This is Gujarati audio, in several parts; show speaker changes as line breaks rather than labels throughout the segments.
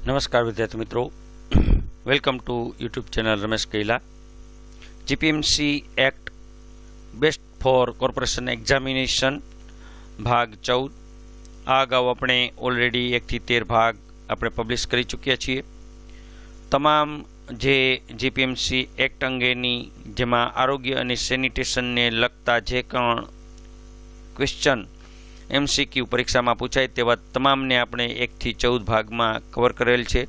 નમસ્કાર વિદ્યાર્થી મિત્રો, welcome to YouTube channel Ramesh Kaila. GPMC act best for corporation examination ભાગ 14. આ અગાઉ આપણે ઓલરેડી 1 થી 13 ભાગ આપણે પબ્લિશ કરી ચૂક્યા છીએ. તમામ જે જીપીએમસી એક્ટ અંગેની જેમાં આરોગ્ય અને સેનિટેશનને લગતા જે પણ ક્વેશ્ચન MCQ પરીક્ષામાં પૂછાય તેવા તમામને આપણે 1 થી 14 ભાગમાં કવર કરેલ છે.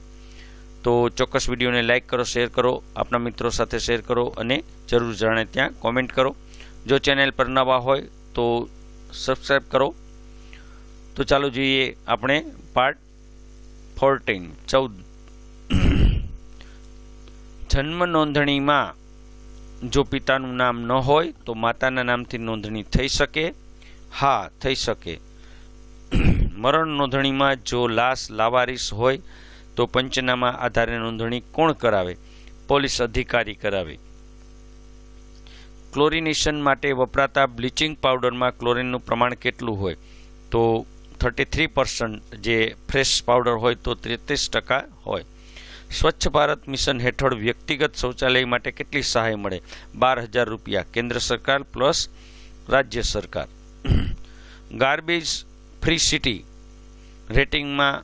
તો ચોક્કસ વિડીયોને લાઇક કરો, શેર કરો, આપણા મિત્રો સાથે શેર કરો અને જરૂર જાણે ત્યાં કોમેન્ટ કરો. જો ચેનલ પર નવા હોય તો સબસ્ક્રાઈબ કરો. તો ચાલો જોઈએ આપણે પાર્ટ 14. જન્મ નોંધણીમાં જો પિતાનું નામ ન હોય તો માતાના નામથી નોંધણી થઈ શકે? હા, થઈ શકે. મરણ નોંધણીમાં જો લાશ લાવારીસ હોય તો પંચનામા આધારે નોંધણી કોણ કરાવે? પોલીસ અધિકારી કરાવે. ક્લોરિનેશન માટે વપરાતા બ્લીચિંગ પાવડરમાં ક્લોરિનનું પ્રમાણ કેટલું હોય? તો 33%. જે ફ્રેશ પાવડર હોય તો 33% હોય. સ્વચ્છ ભારત મિશન હેઠળ વ્યક્તિગત શૌચાલય માટે કેટલી સહાય મળે? 12,000 રૂપિયા, કેન્દ્ર સરકાર પ્લસ રાજ્ય સરકાર. ગાર્બેજ ફ્રી સિટી રેટિંગમાં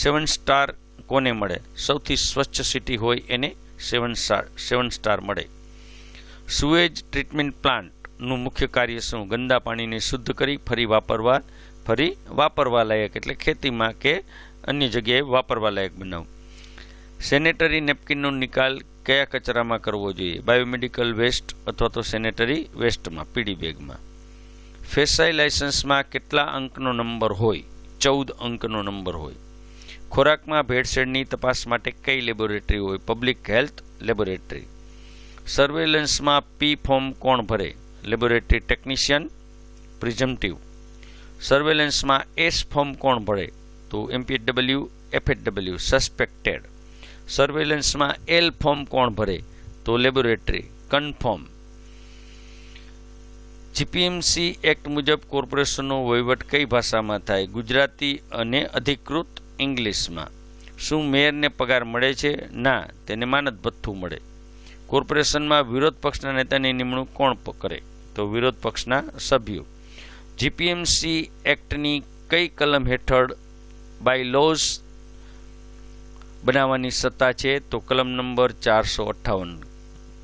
7 સ્ટાર કોને મળે? સૌથી સ્વચ્છ સિટી હોય એને 7 સ્ટાર મળે. સુએજ ટ્રીટમેન્ટ પ્લાન્ટનું મુખ્ય કાર્ય શું? ગંદા પાણીને શુદ્ધ કરી ફરી વાપરવા લાયક, એટલે ખેતીમાં કે અન્ય જગ્યાએ વાપરવા લાયક બનાવવું. સેનેટરી નેપકિનનો નિકાલ કયા કચરામાં કરવો જોઈએ? બાયોમેડિકલ વેસ્ટ અથવા તો સેનેટરી વેસ્ટમાં, પીડી બેગમાં. ફેસાઈ લાયસન્સમાં કેટલા અંકનો નંબર હોય? 14 અંકનો નંબર હોય. ખોરાકમાં ભેળસેળની તપાસ માટે કઈ લેબોરેટરી હોય? Public health laboratory. સર્વેલન્સમાં P ફોર્મ કોણ ભરે? Laboratory technician, presumptive. સર્વેલન્સમાં S ફોર્મ કોણ ભરે? તો MPW, FHW, સસ્પેક્ટેડ. સર્વેલન્સમાં L ફોર્મ કોણ ભરે? તો લેબોરેટરી, કન્ફર્મ. જીપીએમસી એક્ટ મુજબ કોર્પોરેશનનો વહીવટ કઈ ભાષામાં થાય? ગુજરાતી અને અધિકૃત ઇંગ્લિશમાં. શું મેયરને પગાર મળે છે? ના, તેને માનદ ભથ્થું મળે. કોર્પોરેશનમાં વિરોધ પક્ષના નેતાની નિમણૂક કોણ કરે? તો વિરોધ પક્ષના સભ્યો. જીપીએમસી એક્ટની કઈ કલમ હેઠળ બાયલોઝ બનાવવાની સત્તા છે? તો કલમ નંબર 458.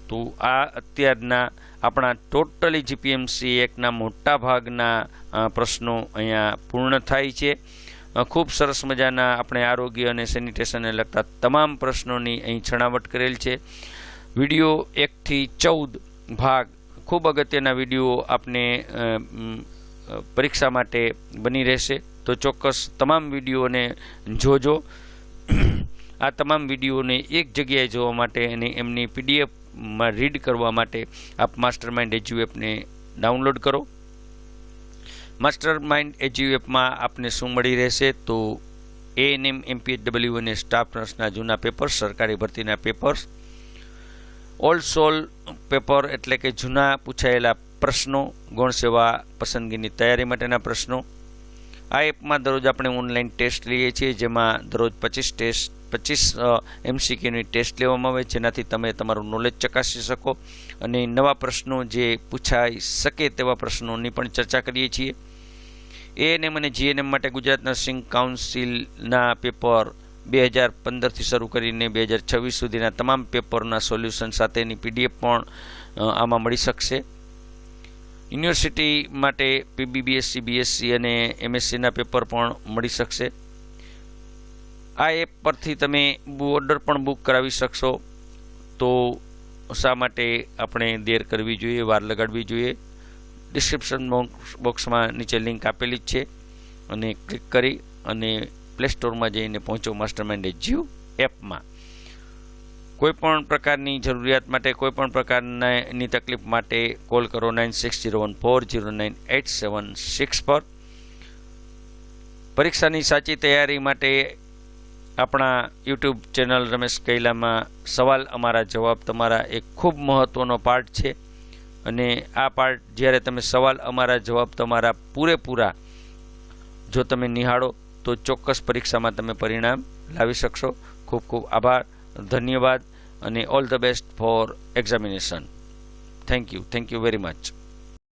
તો આ અત્યારના આપણા ટોટલી જીપીએમસી એક્ટના મોટા ભાગના પ્રશ્નો અહીંયા પૂર્ણ થાય છે. ખૂબ સરસ મજાના આપણે આરોગ્ય અને સેનિટેશનને લગતા તમામ પ્રશ્નોની અહીં છણાવટ કરેલ છે. વિડીયો 1 થી 14 ભાગ ખૂબ અગત્યના વિડીયો આપને પરીક્ષા માટે બની રહેશે. તો ચોક્કસ તમામ વિડીયોને જોજો. આ તમામ વિડીયોને એક જગ્યાએ જોવા માટે અને એમની પીડીએફમાં રીડ કરવા માટે આપ માસ્ટરમાઇન્ડ એજ્યુ એપને ડાઉનલોડ કરો. માસ્ટરમાઇન્ડ એજ્યુ એપમાં આપને શું મળી રહેશે? તો ANM, MPHW અને સ્ટાફ નર્સના જૂના પેપર્સ, સરકારી ભરતીના પેપર્સ, ઓલ્ડ સોલ પેપર એટલે કે જૂના પૂછાયેલા પ્રશ્નો, ગૌણ સેવા પસંદગીની તૈયારી માટેના પ્રશ્નો. આ એપમાં દરરોજ આપણે ઓનલાઈન ટેસ્ટ લઈએ છીએ, જેમાં દરરોજ 25 MCQની ટેસ્ટ લેવામાં આવે, જેનાથી તમે તમારું નોલેજ ચકાસી શકો અને નવા પ્રશ્નો જે પૂછાઈ શકે તેવા પ્રશ્નોની પણ ચર્ચા કરીએ છીએ. ANM અને GNM માટે ગુજરાત નર્સિંગ કાઉન્સિલના પેપર 2015થી શરૂ કરીને 2026 સુધીના તમામ પેપરના સોલ્યુશન સાથેની PDF પણ આમાં મળી શકશે. યુનિવર્સિટી માટે PB, BSc, BSc અને MScના પેપર પણ મળી શકશે. આ એપ પરથી તમે ઓર્ડર પણ બુક કરાવી શકશો. તો શા માટે આપણે દેર કરવી જોઈએ, વાર લગાડવી જોઈએ? ડિસ્ક્રિપ્શન બોક્સમાં નીચે લિંક આપેલી જ છે અને ક્લિક કરી અને પ્લે સ્ટોરમાં જઈને પહોંચો માસ્ટરમાઇન્ડ એજ્યુ એપમાં. કોઈપણ પ્રકારની જરૂરિયાત માટે, કોઈપણ પ્રકારની તકલીફ માટે કોલ કરો 9601409876 પર. પરીક્ષાની સાચી તૈયારી માટે આપણા યુટ્યુબ ચેનલ રમેશ કૈલામાં સવાલ અમારા જવાબ તમારા એક ખૂબ મહત્ત્વનો પાર્ટ છે. અને આ પાર્ટ જ્યારે તમે સવાલ અમારા જવાબ તમારા પૂરેપૂરા જો તમે નિહાળો તો ચોક્કસ પરીક્ષામાં તમે પરિણામ લાવી શકશો. ખૂબ ખૂબ આભાર, ધન્યવાદ અને all the best for examination. Thank you very much.